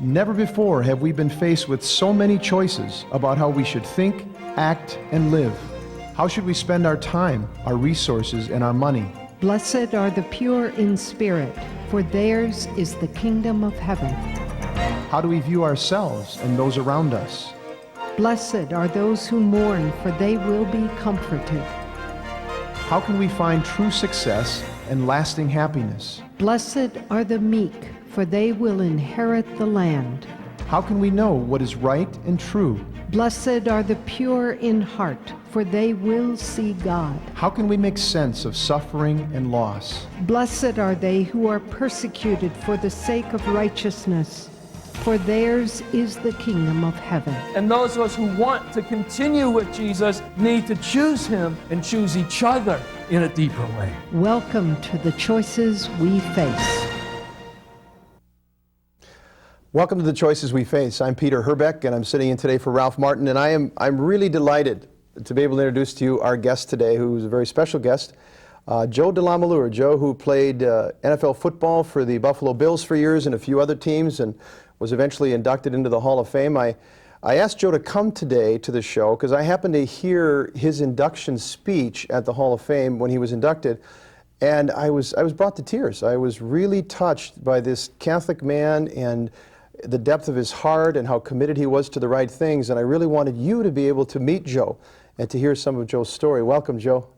Never before have we been faced with so many choices about how we should think, act, and live. How should we spend our time, our resources, and our money? Blessed are the pure in spirit, for theirs is the kingdom of heaven. How do we view ourselves and those around us? Blessed are those who mourn, for they will be comforted. How can we find true success and lasting happiness? Blessed are the meek, for they will inherit the land. How can we know what is right and true? Blessed are the pure in heart, for they will see God. How can we make sense of suffering and loss? Blessed are they who are persecuted for the sake of righteousness, for theirs is the kingdom of heaven. And those of us who want to continue with Jesus need to choose Him and choose each other in a deeper way. Welcome to the choices we face. Welcome to the Choices We Face. I'm Peter Herbeck, and I'm sitting in today for Ralph Martin, and I'm really delighted to be able to introduce to you our guest today, who's a very special guest, Joe DeLamielleure. Joe, who played NFL football for the Buffalo Bills for years and a few other teams, and was eventually inducted into the Hall of Fame. I asked Joe to come today to the show because I happened to hear his induction speech at the Hall of Fame when he was inducted, and I was brought to tears. I was really touched by this Catholic man and the depth of his heart and how committed he was to the right things, and I really wanted you to be able to meet Joe and to hear some of Joe's story. Welcome, Joe.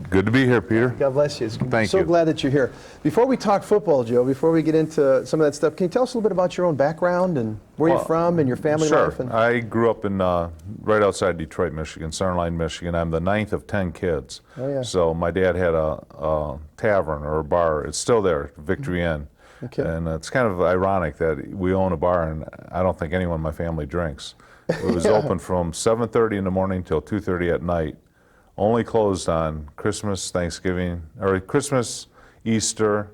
Good to be here, Peter. God bless you. Thank you. So glad that you're here. Before we talk football, Joe, before we get into some of that stuff, can you tell us a little bit about your own background and where you're from and your family sure. life? And I grew up in right outside Detroit, Michigan, Centerline, Michigan. I'm the 9th of 10 kids. Oh, yeah. So my dad had a tavern or a bar. It's still there, Victory Inn. Okay. And it's kind of ironic that we own a bar and I don't think anyone in my family drinks. It was open from 7:30 in the morning till 2:30 at night. Only closed on Christmas, Thanksgiving, or Christmas, Easter,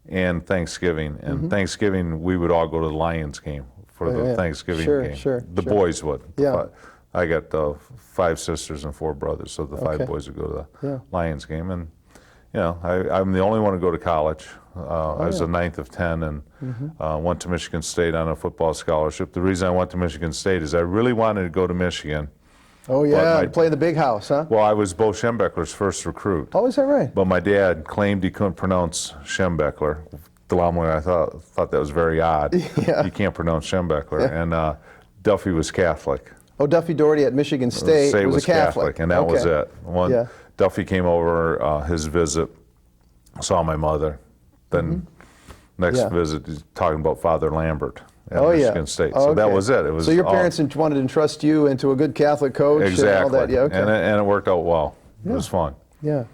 and Thanksgiving. And Thanksgiving, we would all go to the Lions game for the Thanksgiving game. The boys would. Yeah. I got 5 sisters and 4 brothers, so the 5 boys would go to the Lions game. And you know, I'm the only one to go to college. I was the 9th of 10 and went to Michigan State on a football scholarship. The reason I went to Michigan State is I really wanted to go to Michigan. Oh, yeah, to play in the big house, huh? Well, I was Bo Schembechler's first recruit. Oh, is that right? But my dad claimed he couldn't pronounce Schembechler. DeLamielleure, I thought that was very odd. Yeah. You can't pronounce Schembechler. Yeah. And Duffy was Catholic. Oh, Duffy Doherty at Michigan State was a Catholic. And that was it. Duffy came over, his visit, saw my mother. Then next visit, he's talking about Father Lambert at Michigan State. So that was it. So your parents wanted to entrust you into a good Catholic coach exactly. and all that. Yeah, okay. And it worked out well. It was fun. Yeah.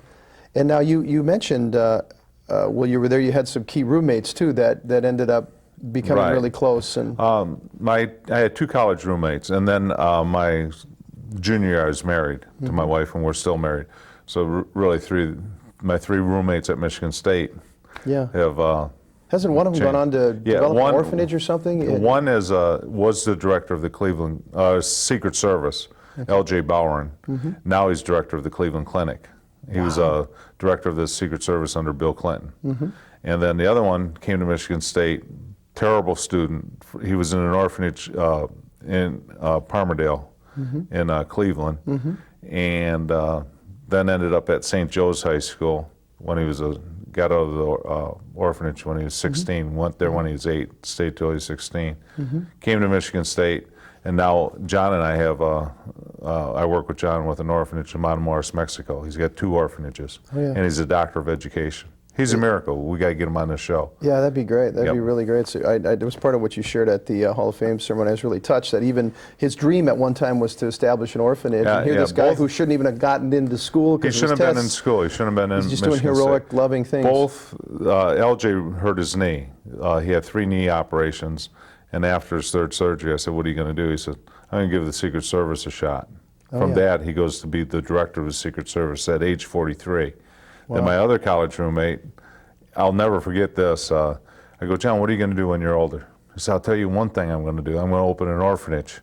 And now you mentioned, while you were there, you had some key roommates too that ended up becoming really close. And I had 2 college roommates, and then my junior year I was married to my wife, and we're still married. So really my 3 roommates at Michigan State have hasn't one of them gone on to develop an orphanage or something? One was the director of the Cleveland Secret Service, L.J. Bowerin. Now he's director of the Cleveland Clinic. He was a director of the Secret Service under Bill Clinton. And then the other one came to Michigan State, terrible student. He was in an orphanage in Palmerdale in Cleveland, and then ended up at St. Joe's High School when he was got out of the orphanage when he was 16, went there when he was 8, stayed till he was 16, came to Michigan State, and now John and I have, I work with John with an orphanage in Matamoros, Mexico. He's got 2 orphanages, and he's a doctor of education. He's a miracle. We got to get him on the show. Yeah, that'd be great. That'd be really great. So it was part of what you shared at the Hall of Fame ceremony. I was really touched that even his dream at one time was to establish an orphanage. And here this guy who shouldn't even have gotten into school. He shouldn't have been in school. He shouldn't have been in He's just Michigan doing heroic, State. loving things. Both, LJ hurt his knee. He had 3 knee operations. And after his 3rd surgery, I said, what are you going to do? He said, I'm going to give the Secret Service a shot. From that, he goes to be the director of the Secret Service at age 43. Then my other college roommate, I'll never forget this. I go, John, what are you going to do when you're older? He said, I'll tell you one thing I'm going to do. I'm going to open an orphanage,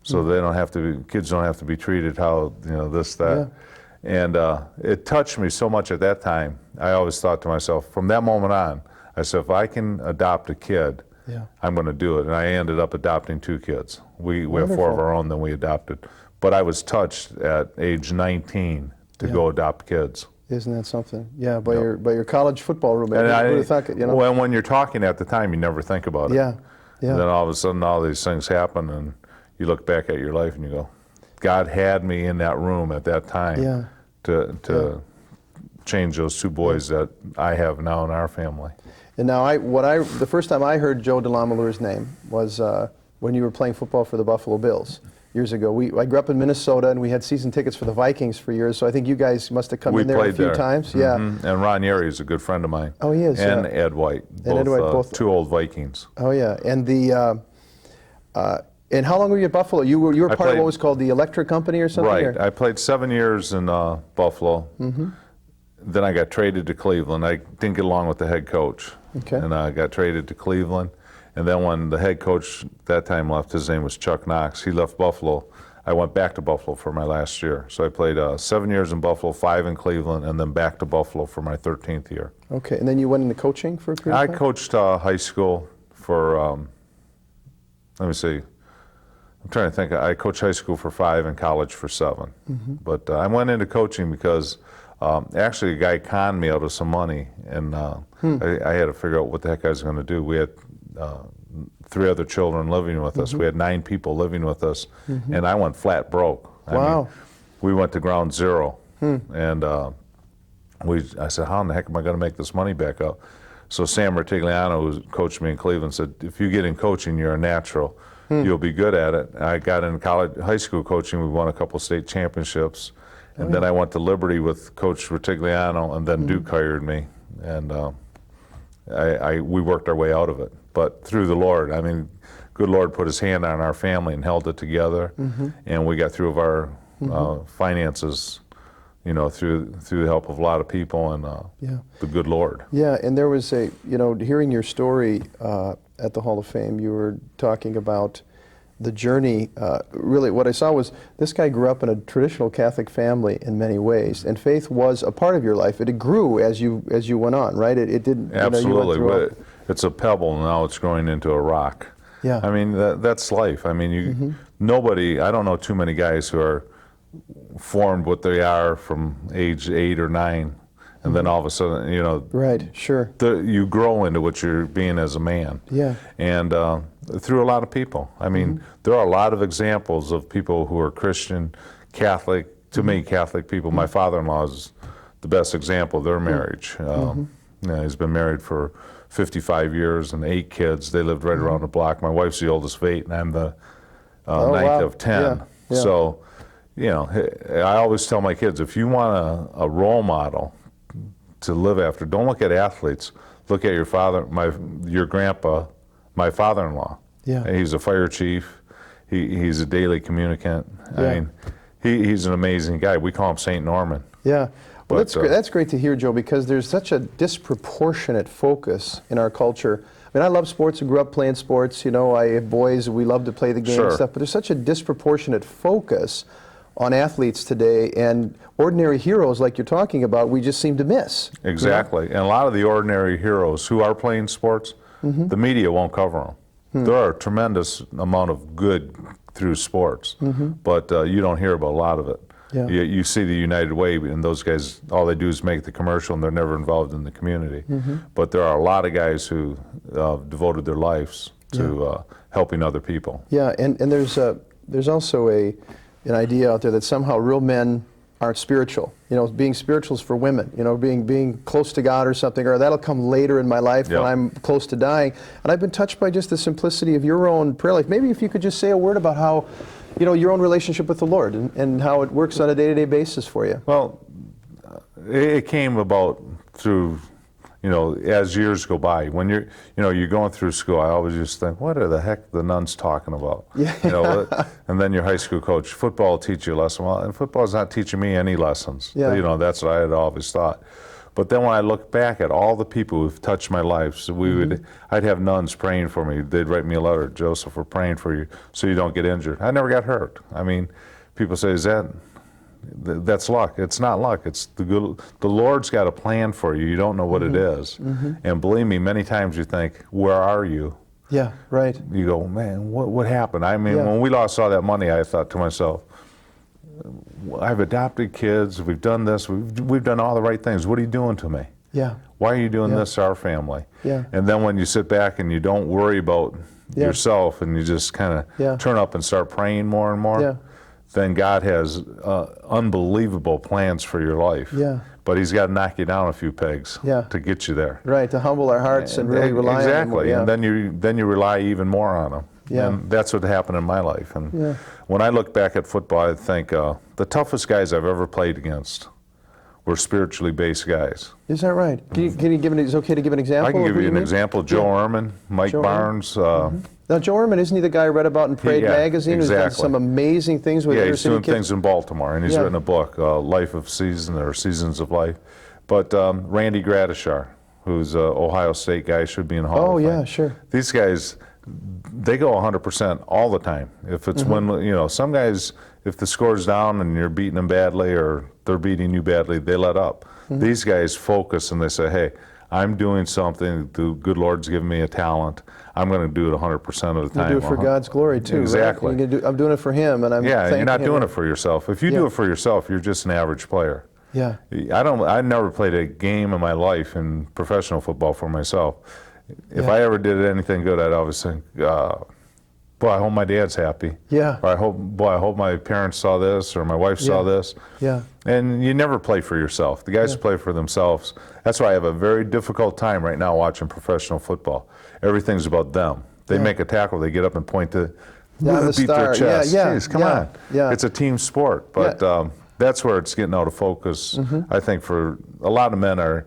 so they don't have to kids don't have to be treated how, this, that. And it touched me so much at that time. I always thought to myself, from that moment on, I said, if I can adopt a kid Yeah. I'm going to do it. And I ended up adopting 2 kids. We have 4 of Wonderful. our own, then we adopted. But I was touched at age 19 to Yeah. go adopt kids. Isn't that something? Yeah, by your college football roommate. And Who I, would have thought it, you know? when you're talking at the time, you never think about it. Yeah, yeah. And then all of a sudden, all these things happen, and you look back at your life and you go, God had me in that room at that time Yeah. to change those 2 boys that I have now in our family. And now, the first time I heard Joe DeLamielleur's name was when you were playing football for the Buffalo Bills years ago. I grew up in Minnesota, and we had season tickets for the Vikings for years. So I think you guys must have come We in there a played few there. times. Yeah. Mhm. And Ron Yeri is a good friend of mine. Oh, he is, And yeah. Ed White. Ed White, both. 2 old Vikings. Oh yeah. And and how long were you at Buffalo? You were part of played- what was called the Electric Company or something? Right. or- I played 7 years in Buffalo. Then I got traded to Cleveland. I didn't get along with the head coach. Okay. And I got traded to Cleveland. And then when the head coach that time left, his name was Chuck Knox, he left Buffalo. I went back to Buffalo for my last year. So I played 7 years in Buffalo, 5 in Cleveland, and then back to Buffalo for my 13th year. Okay. And then you went into coaching for a period I of time? coached high school for, let me see, I'm trying to think. I coached high school for 5 and college for 7. But I went into coaching because actually a guy conned me out of some money, and I had to figure out what the heck I was going to do. We had 3 other children living with us. We had 9 people living with us, and I went flat broke. I Wow. mean, we went to ground zero, and I said, how in the heck am I going to make this money back up? So Sam Ratigliano, who coached me in Cleveland, said, if you get in coaching, you're a natural. You'll be good at it. I got in high school coaching. We won a couple state championships. And then I went to Liberty with Coach Ratigliano, and then Duke hired me. And we worked our way out of it. But through the Lord, I mean, good Lord put his hand on our family and held it together. And we got through of our finances, you know, through the help of a lot of people and the good Lord. Yeah, and there was hearing your story at the Hall of Fame, you were talking about the journey. Really, what I saw was this guy grew up in a traditional Catholic family in many ways, and faith was a part of your life. It grew as you went on, right? It didn't. Absolutely. You went It's a pebble, and now it's growing into a rock. Yeah. I mean, that's life. I mean, nobody, I don't know too many guys who are formed what they are from age 8 or 9, and then all of a sudden, you know, right. Sure. you grow into what you're being as a man. Yeah. And through a lot of people. I mean, there are a lot of examples of people who are Christian, Catholic, to me, Catholic people. My father-in-law is the best example of their marriage. You know, he's been married for 55 years and 8 kids. They lived right around the block. My wife's the oldest of 8, and I'm the ninth wow. of 10. Yeah, yeah. So, you know, I always tell my kids, if you want a role model to live after, don't look at athletes. Look at your grandpa, my father-in-law. Yeah. And he's a fire chief. He's a daily communicant. Yeah. I mean, he's an amazing guy. We call him St. Norman. Yeah. Well, But, that's great. That's great to hear, Joe, because there's such a disproportionate focus in our culture. I mean, I love sports. I grew up playing sports. You know, I have boys. We love to play the game and Sure. stuff. But there's such a disproportionate focus on athletes today, and ordinary heroes like you're talking about, we just seem to miss. Exactly. And a lot of the ordinary heroes who are playing sports, the media won't cover them. There are a tremendous amount of good through sports, but you don't hear about a lot of it. Yeah. You see the United Way, and those guys, all they do is make the commercial, and they're never involved in the community. But there are a lot of guys who devoted their lives to helping other people. Yeah, and there's also an idea out there that somehow real men aren't spiritual. You know, being spiritual is for women. You know, being close to God or something, or that'll come later in my life when Yep. I'm close to dying. And I've been touched by just the simplicity of your own prayer life. Maybe if you could just say a word about how, you know, your own relationship with the Lord and how it works on a day-to-day basis for you. Well, it came about through, you know, as years go by. When you're going through school, I always just think, what are the heck the nuns talking about? Yeah. You know, and then your high school coach, football will teach you a lesson. Well, and football's not teaching me any lessons. Yeah. You know, that's what I had always thought. But then when I look back at all the people who've touched my life, so I'd have nuns praying for me. They'd write me a letter, Joseph, we're praying for you so you don't get injured. I never got hurt. I mean, people say, that's luck. It's not luck. It's the Lord's got a plan for you. You don't know what it is. And believe me, many times you think, where are you? Yeah, right. You go, man, what happened? I mean, Yeah. when we lost all that money, I thought to myself, I've adopted kids, we've done this, we've done all the right things. What are you doing to me? Yeah. Why are you doing Yeah. this to our family? Yeah. And then when you sit back and you don't worry about Yeah. yourself and you just kind of Yeah. turn up and start praying more and more, Yeah. then God has unbelievable plans for your life. Yeah. But He's got to knock you down a few pegs Yeah. to get you there. Right, to humble our hearts and really rely on Him. Exactly, Yeah. and then you rely even more on Him. Yeah. And that's what happened in my life. And Yeah. when I look back at football, I think the toughest guys I've ever played against were spiritually based guys. Is that right? Can you give is it okay to give an example? I can of give who you an mean? example. Joe Ehrman, Mike Joe Barnes. Now, Joe Ehrman, isn't he the guy I read about in Parade Yeah, Magazine who's done exactly. some amazing things with Yeah, inner he's city doing kids? things in Baltimore, and he's Yeah. written a book, Life of Season, or Seasons of Life. But Randy Gradishar, who's an Ohio State guy, should be in the Hall Oh, of Fame. yeah, sure. These guys, they go 100% all the time. If it's Mm-hmm. when, you know, some guys, if the score's down and you're beating them badly or they're beating you badly, they let up. Mm-hmm. These guys focus and they say, hey, I'm doing something, the good Lord's given me a talent, I'm going to do it 100% of the You time. do it for God's glory, too, Exactly. right? I'm doing it for Him, and I'm Yeah, and thanking you're not Him. doing it for yourself. If you Yeah. do it for yourself, you're just an average player. Yeah. I never played a game in my life in professional football for myself. If Yeah. I ever did anything good, I'd always think, boy, I hope my dad's happy. Yeah. Or I hope my parents saw this or my wife saw Yeah. this. Yeah. And you never play for yourself. The guys play for themselves. That's why I have a very difficult time right now watching professional football. Everything's about them. They Yeah. make a tackle, they get up and point to Yeah, the beat star. their chest. Yeah, yeah, Jeez, come yeah, on. yeah. It's a team sport. But that's where it's getting out of focus. Mm-hmm. I think for a lot of men are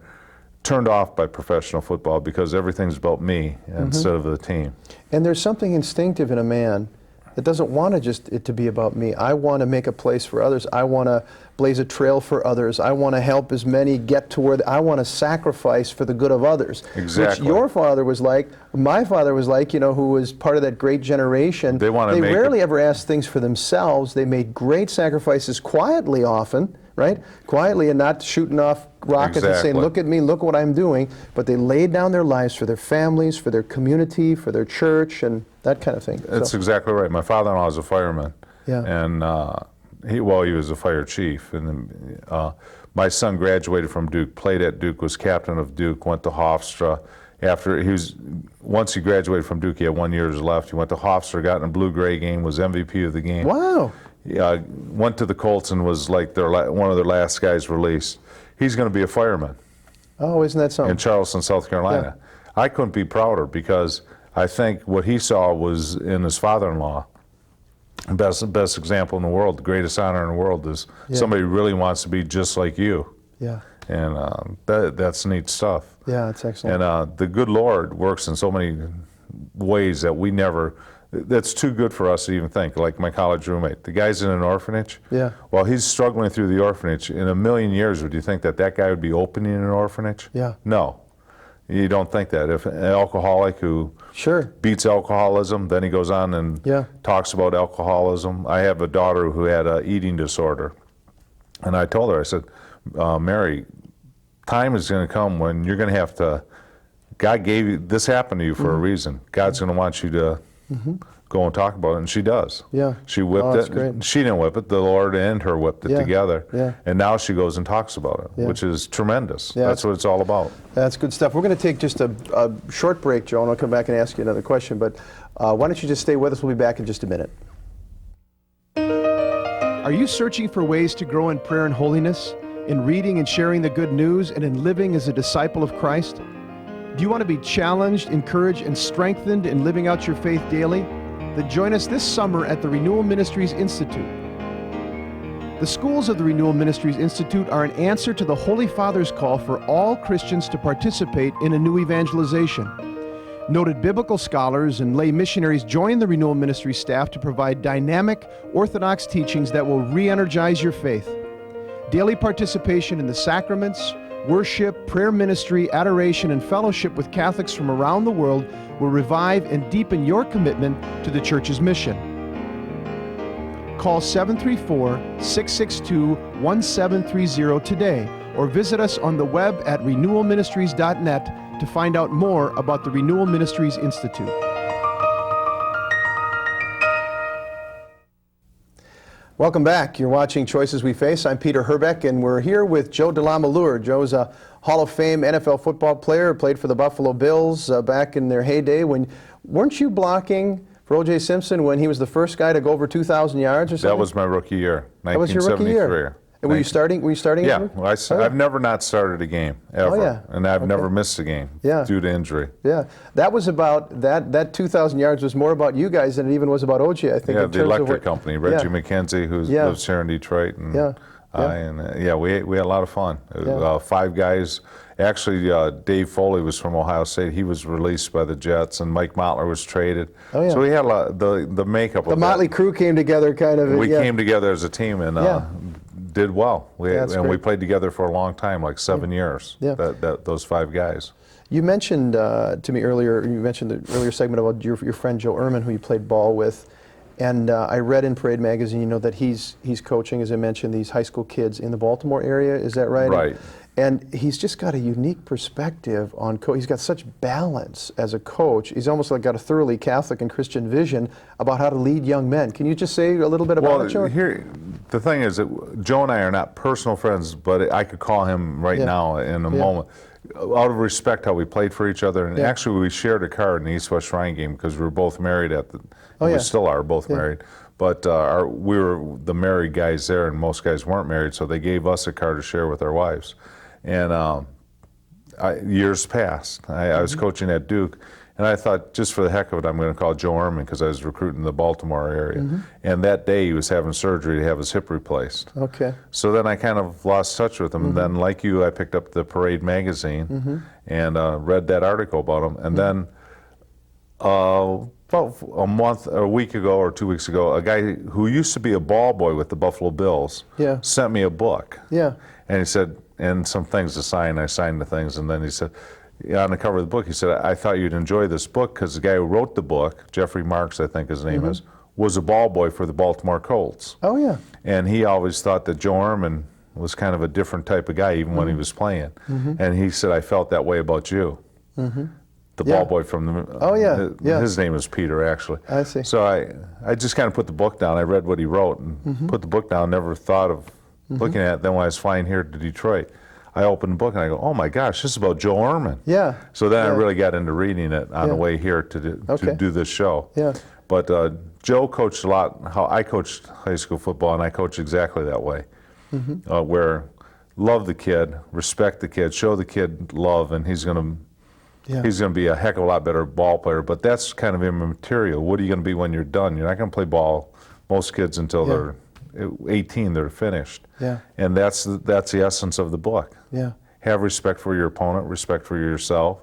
turned off by professional football because everything's about me Mm-hmm. instead of the team. And there's something instinctive in a man that doesn't want it to be about me. I want to make a place for others. I want to blaze a trail for others. I want to help as many get to where I want to sacrifice for the good of others. Exactly. Which your father was like, my father was like, who was part of that great generation. They want to make rarely ever asked things for themselves. They made great sacrifices quietly often, right? Quietly, and not shooting off rockets and saying, Exactly. look at me, look what I'm doing. But they laid down their lives for their families, for their community, for their church, and that kind of thing. That's So- exactly right. My father-in-law was a fireman. Yeah. And he was a fire chief. And then, my son graduated from Duke, played at Duke, was captain of Duke, went to Hofstra. Once he graduated from Duke, he had 1 year left. He went to Hofstra, got in a blue-gray game, was MVP of the game. Wow. Went to the Colts and was like one of their last guys released. He's going to be a fireman Oh, isn't that in something? Charleston, South Carolina. I couldn't be prouder because I think what he saw was in his father-in-law. Best example in the world, the greatest honor in the world is somebody who really wants to be just like you. Yeah. And that's neat stuff. Yeah, it's excellent. And the good Lord works in so many ways that we never, that's too good for us to even think. Like my college roommate, the guy's in an orphanage. Yeah. While he's struggling through the orphanage, in a million years, would you think that guy would be opening an orphanage? Yeah. No. You don't think that. If an alcoholic who Sure. beats alcoholism, then he goes on and Yeah. talks about alcoholism. I have a daughter who had an eating disorder. And I told her, I said, Mary, time is going to come when you're going to have to, God gave you, this happened to you for a reason. God's going to want you to go and talk about it, and she does. Yeah. She whipped Oh, that's it. great. She didn't whip it, the Lord and her whipped it Yeah. together. Yeah. And now she goes and talks about it, Yeah. which is tremendous. Yeah, That's what it's all about. That's good stuff. We're going to take just a short break, Joe, and I'll come back and ask you another question. But why don't you just stay with us? We'll be back in just a minute. Are you searching for ways to grow in prayer and holiness, in reading and sharing the good news, and in living as a disciple of Christ? Do you want to be challenged, encouraged, and strengthened in living out your faith daily? Then join us this summer at the Renewal Ministries Institute. The schools of the Renewal Ministries Institute are an answer to the Holy Father's call for all Christians to participate in a new evangelization. Noted biblical scholars and lay missionaries join the Renewal Ministries staff to provide dynamic, orthodox teachings that will re-energize your faith. Daily participation in the sacraments, worship, prayer ministry, adoration, and fellowship with Catholics from around the world will revive and deepen your commitment to the Church's mission. Call 734-662-1730 today or visit us on the web at renewalministries.net to find out more about the Renewal Ministries Institute. Welcome back. You're watching Choices We Face. I'm Peter Herbeck, and we're here with Joe DeLamielleure. Joe's a Hall of Fame NFL football player, played for the Buffalo Bills back in their heyday. Weren't you blocking for O.J. Simpson when he was the first guy to go over 2,000 yards or something? That was my rookie year, 1973. That was your rookie year. And were you starting? Yeah, well, I've never not started a game, ever. Oh, yeah. And I've never missed a game due to injury. Yeah, that was about, that 2,000 yards was more about you guys than it even was about O.J., I think. Yeah, in the terms electric of what, company, Reggie McKenzie, who lives here in Detroit. And we had a lot of fun. 5 guys. Actually, Dave Foley was from Ohio State. He was released by the Jets, and Mike Mottler was traded. Oh, yeah. So we had a lot, the makeup of the Motley Crew came together kind of. We came together as a team and did well. We played together for a long time, like 7 years, those 5 guys. You mentioned to me earlier, you mentioned the earlier segment about your friend Joe Ehrmann, who you played ball with. And I read in Parade Magazine, that he's coaching, as I mentioned, these high school kids in the Baltimore area. Is that right? Right. And he's just got a unique perspective on he's got such balance as a coach. He's almost like got a thoroughly Catholic and Christian vision about how to lead young men. Can you just say a little bit about it, Joe? Here, the thing is that Joe and I are not personal friends, but I could call him right now in a moment. Out of respect how we played for each other, and actually we shared a car in the East-West Shrine game because we were both married we still are both married. But we were the married guys there, and most guys weren't married, so they gave us a car to share with our wives. And years passed. I was coaching at Duke, and I thought, just for the heck of it, I'm going to call Joe Ehrmann because I was recruiting the Baltimore area. And that day he was having surgery to have his hip replaced. Okay. So then I kind of lost touch with him. And then, like you, I picked up the Parade magazine and read that article about him. And then about a week ago or 2 weeks ago, a guy who used to be a ball boy with the Buffalo Bills sent me a book. Yeah. And he said, and some things to sign. I signed the things, and then he said, on the cover of the book, he said, I thought you'd enjoy this book because the guy who wrote the book, Jeffrey Marks, I think his name is, was a ball boy for the Baltimore Colts. Oh, yeah. And he always thought that Joe Ehrmann was kind of a different type of guy, even when he was playing. And he said, I felt that way about you. The ball boy from the, his name is Peter, actually. I see. So I just kind of put the book down. I read what he wrote and put the book down, never thought of looking at it. Then when I was flying here to Detroit, I opened the book and I go, oh my gosh, this is about Joe Ehrmann. Yeah. So then I really got into reading it on the way here to do this show. Yeah. But Joe coached a lot how I coached high school football, and I coached exactly that way, where love the kid, respect the kid, show the kid love, and he's going to be a heck of a lot better ball player. But that's kind of immaterial. What are you going to be when you're done? You're not going to play ball, most kids, until they're 18, they're finished. Yeah. And that's the essence of the book. Yeah. Have respect for your opponent, respect for yourself.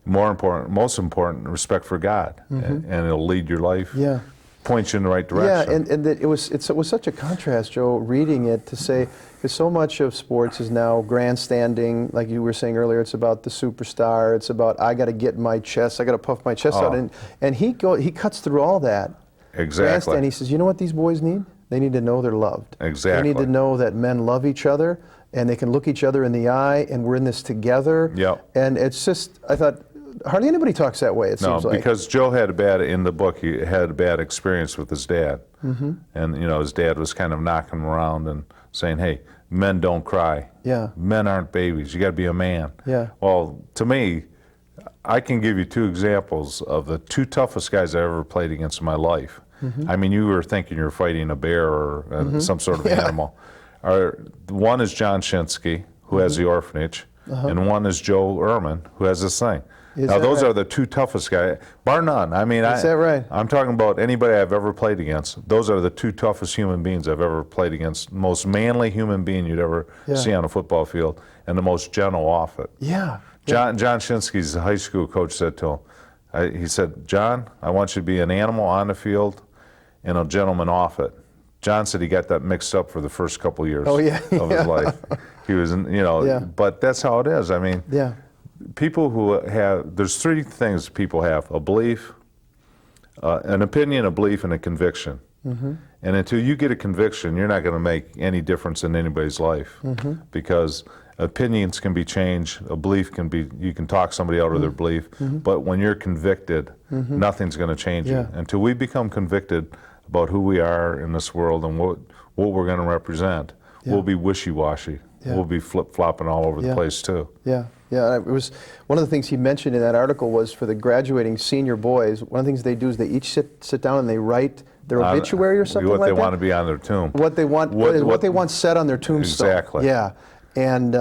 Most important, respect for God, and it'll lead your life. Yeah. Point you in the right direction. Yeah, and it was such a contrast, Joe, reading it to say, because so much of sports is now grandstanding, like you were saying earlier. It's about the superstar. It's about I got to get my chest. I got to puff my chest out, and he cuts through all that. Exactly. And he says, you know what these boys need? They need to know they're loved. Exactly. They need to know that men love each other, and they can look each other in the eye, and we're in this together. Yep. And it's just, I thought, hardly anybody talks that way, it seems like. No, because Joe had in the book, he had a bad experience with his dad. And, his dad was kind of knocking him around and saying, hey, men don't cry. Yeah. Men aren't babies. You got to be a man. Yeah. Well, to me, I can give you 2 examples of the 2 toughest guys I ever played against in my life. I mean, you were thinking you're fighting a bear or some sort of animal. One is John Shinsky, who has the orphanage, and one is Joe Ehrmann, who has this thing. Now, those are the 2 toughest guys, bar none. I mean, is that right? I'm talking about anybody I've ever played against. Those are the 2 toughest human beings I've ever played against. Most manly human being you'd ever see on a football field, and the most gentle off it. Yeah. John Shinsky's high school coach said to him, he said, John, I want you to be an animal on the field and a gentleman off it. John said he got that mixed up for the first couple of years of his life. He was, but that's how it is. I mean, people who there's 3 things people have: a belief, an opinion, a belief, and a conviction. And until you get a conviction, you're not going to make any difference in anybody's life, because opinions can be changed, a belief can be, you can talk somebody out of their belief, but when you're convicted, nothing's going to change you. Until we become convicted about who we are in this world and what we're going to represent, Yeah. we'll be wishy-washy. Yeah. We'll be flip-flopping all over Yeah. the place too. Yeah, yeah. It was one of the things he mentioned in that article was for the graduating senior boys. One of the things they do is they each sit down and they write their obituary or something what like they that. want to be on their tomb. What they want, what they want said on their tombstone. Exactly. Yeah, and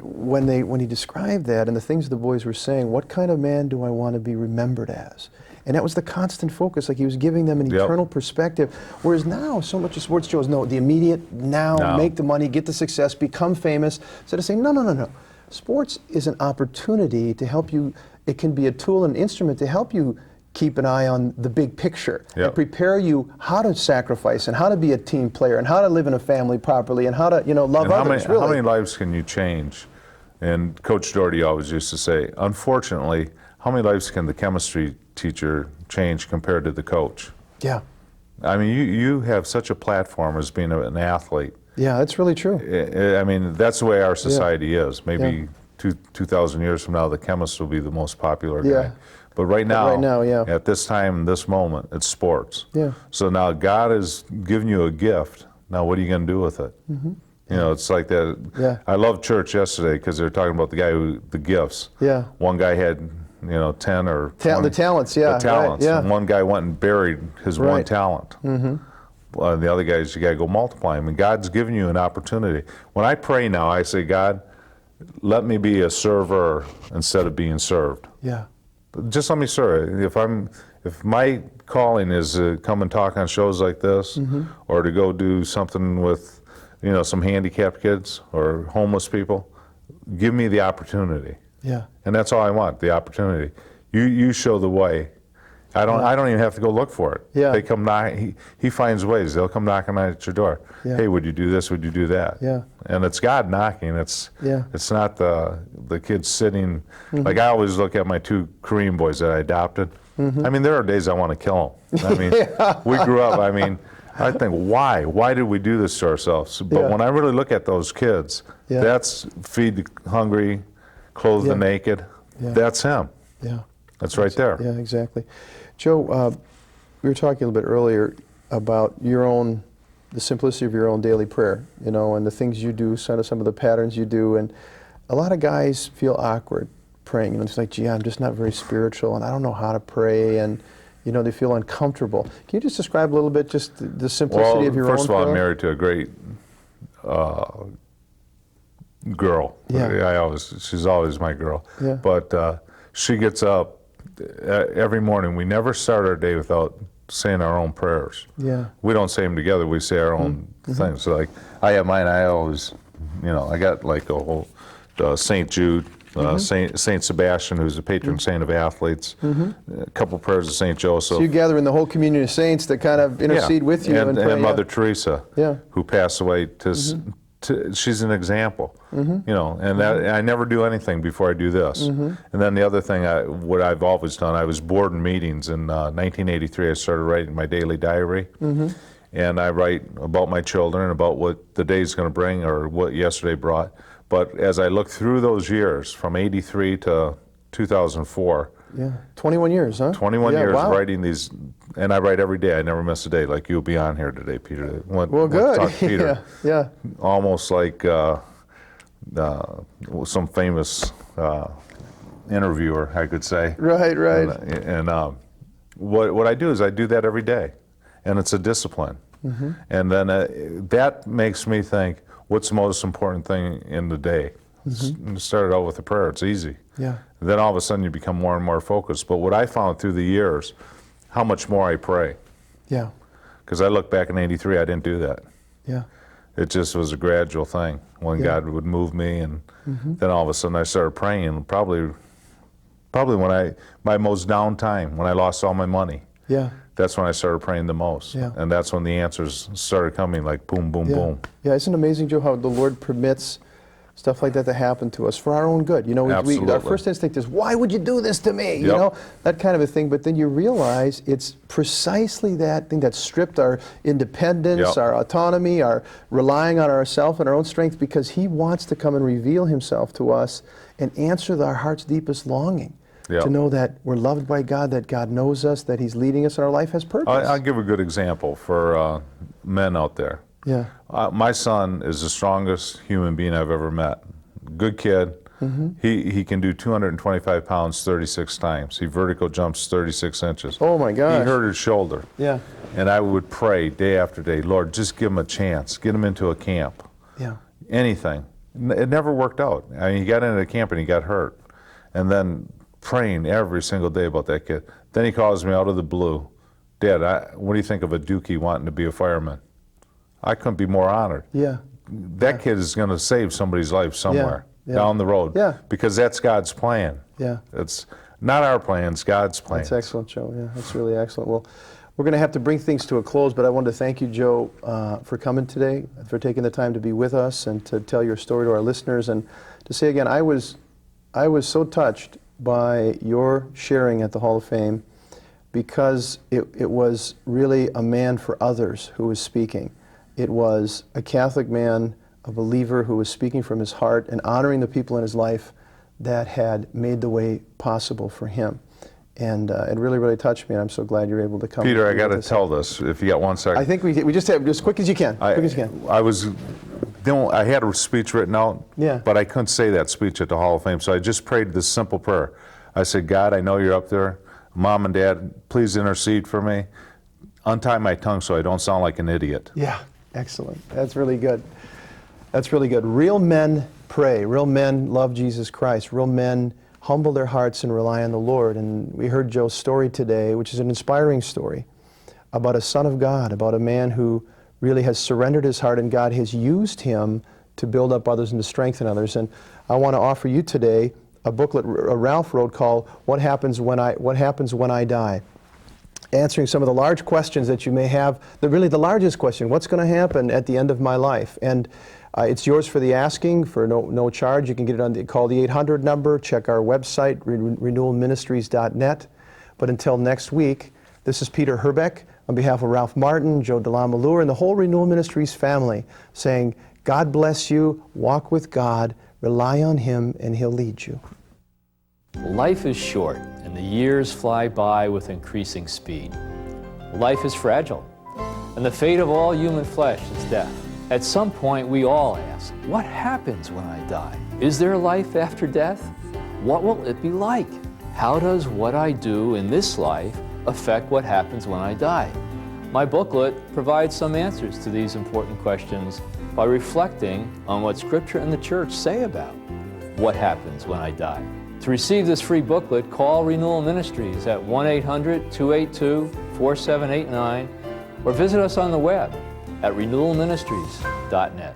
when he described that and the things the boys were saying, what kind of man do I want to be remembered as? And that was the constant focus. Like he was giving them an Yep. eternal perspective. Whereas now, so much of sports, Joe, is no, the immediate now, make the money, get the success, become famous. Instead of saying, no, no, no, no. Sports is an opportunity to help you. It can be a tool and instrument to help you keep an eye on the big picture Yep. and prepare you how to sacrifice and how to be a team player and how to live in a family properly and how to, love And others. Really. how many lives can you change? And Coach Doherty always used to say, unfortunately, how many lives can the chemistry teacher change compared to the coach? Yeah. I mean, you have such a platform as being an athlete. Yeah, that's really true. I mean, that's the way our society is. Yeah. Maybe 2,000 years from now, the chemist will be the most popular Yeah. guy. But right now, yeah. at this time, this moment, it's sports. Yeah. So now God has given you a gift. Now, what are you going to do with it? Mm-hmm. It's like that. Yeah. I love church yesterday because they were talking about the guy the gifts. Yeah. One guy had, 10 or 20. The talents, yeah. The talents. Right, yeah. And one guy went and buried his one Right. talent. Mm-hmm. Well, and the other guys, you got to go multiply them. And God's given you an opportunity. When I pray now, I say, God, let me be a server instead of being served. Yeah. Just let me serve. If my calling is to come and talk on shows like this, Mm-hmm. or to go do something with, some handicapped kids or homeless people, give me the opportunity. Yeah. And that's all I want, the opportunity. You show the way. I don't even have to go look for it. Yeah. They come knock. He finds ways. They'll come knocking at your door. Yeah. Hey, would you do this? Would you do that? Yeah. And it's God knocking. It's not the kids sitting. Mm-hmm. Like I always look at my two Korean boys that I adopted. Mm-hmm. I mean, there are days I want to kill them. I mean, we grew up. I mean, I think why? Why did we do this to ourselves? But Yeah. when I really look at those kids, Yeah. that's feed the hungry, clothe Yeah. the naked. Yeah. That's him. Yeah. That's right there. Yeah, exactly. Joe, we were talking a little bit earlier about the simplicity of your own daily prayer, and the things you do, some of the patterns you do. And a lot of guys feel awkward praying. It's like, gee, I'm just not very spiritual, and I don't know how to pray, and they feel uncomfortable. Can you just describe a little bit just the simplicity of your own prayer? First of all, I'm married to a great girl. Yeah. She's always my girl. Yeah. But she gets up every morning. We never start our day without saying our own prayers. Yeah. We don't say them together. We say our own things. So like I have mine. I always, I got like a whole St. Jude, Saint Sebastian, who's the patron saint of athletes. A couple prayers of St. Joseph. So you gather in the whole community of saints that kind of intercede with you and pray. And Mother Teresa, Yeah. who passed away. She's an example, and that, I never do anything before I do this. And then the other thing, what I've always done, I was bored in meetings. In 1983, I started writing my daily diary, and I write about my children, about what the day's going to bring or what yesterday brought. But as I look through those years, from '83 to 2004, Yeah. 21 years, huh? 21 Yeah, years wow. writing these, and I write every day. I never miss a day. Like you'll be on here today, Peter. Well, good. Talk to Peter. Yeah. Almost like some famous interviewer, I could say. Right, right. And what I do is I do that every day, and it's a discipline. And then that makes me think, what's the most important thing in the day? Start out with a prayer. It's easy. Yeah. Then all of a sudden you become more and more focused. But what I found through the years, how much more I pray. Yeah. Because I look back in '83, I didn't do that. Yeah. It just was a gradual thing when Yeah. God would move me, and then all of a sudden I started praying. Probably when my most down time, when I lost all my money. Yeah. That's when I started praying the most. Yeah. And that's when the answers started coming, like boom, boom, Yeah. boom. Yeah, isn't it amazing, Joe, how the Lord permits stuff like that to happen to us for our own good? our Absolutely. first instinct is, why would you do this to me? Yep. That kind of a thing. But then you realize it's precisely that thing that stripped our independence, Yep. our autonomy, our relying on ourselves and our own strength, because He wants to come and reveal Himself to us and answer our heart's deepest longing. Yeah. to know that we're loved by God, that God knows us, that He's leading us, and our life has purpose. I'll give a good example for men out there. Yeah. My son is the strongest human being I've ever met. Good kid. He can do 225 pounds 36 times. He vertical jumps 36 inches. Oh my gosh. He hurt his shoulder. Yeah. And I would pray day after day, Lord, just give him a chance. Get him into a camp. Yeah. Anything. It never worked out. I mean, he got into the camp and he got hurt. And then praying every single day about that kid. Then he calls me out of the blue. Dad, what do you think of a Dookie wanting to be a fireman? I couldn't be more honored. Yeah. That kid is going to save somebody's life somewhere Yeah. down the road. Yeah. Because that's God's plan. Yeah. It's not our plans, God's plan. That's excellent, Joe. Yeah, that's really excellent. Well, we're going to have to bring things to a close, but I wanted to thank you, Joe, for coming today, for taking the time to be with us and to tell your story to our listeners. And to say again, I was so touched by your sharing at the Hall of Fame, because it was really a man for others who was speaking. It was a Catholic man, a believer who was speaking from his heart and honoring the people in his life that had made the way possible for him. And it really, really touched me, and I'm so glad you're able to come. Peter, I and got be to with us. tell this, if you got 1 second. I think we just have, as quick as you can. I had a speech written out, Yeah. but I couldn't say that speech at the Hall of Fame, so I just prayed this simple prayer. I said, God, I know you're up there. Mom and Dad, please intercede for me. Untie my tongue so I don't sound like an idiot. Yeah, excellent. That's really good. That's really good. Real men pray. Real men love Jesus Christ. Real men humble their hearts and rely on the Lord. And we heard Joe's story today, which is an inspiring story about a son of God, about a man who really has surrendered his heart, and God has used him to build up others and to strengthen others. And I want to offer you today a booklet Ralph wrote called What Happens When I Die? Answering some of the large questions that you may have. Really the largest question, what's going to happen at the end of my life? And it's yours for the asking, for no charge. You can get it call the 800 number, check our website, renewalministries.net. But until next week, this is Peter Herbeck on behalf of Ralph Martin, Joe DeLaMalure, and the whole Renewal Ministries family, saying, God bless you, walk with God, rely on Him, and He'll lead you. Life is short, and the years fly by with increasing speed. Life is fragile, and the fate of all human flesh is death. At some point, we all ask, what happens when I die? Is there life after death? What will it be like? How does what I do in this life affect what happens when I die? My booklet provides some answers to these important questions by reflecting on what Scripture and the Church say about what happens when I die. To receive this free booklet, call Renewal Ministries at 1-800-282-4789 or visit us on the web at renewalministries.net.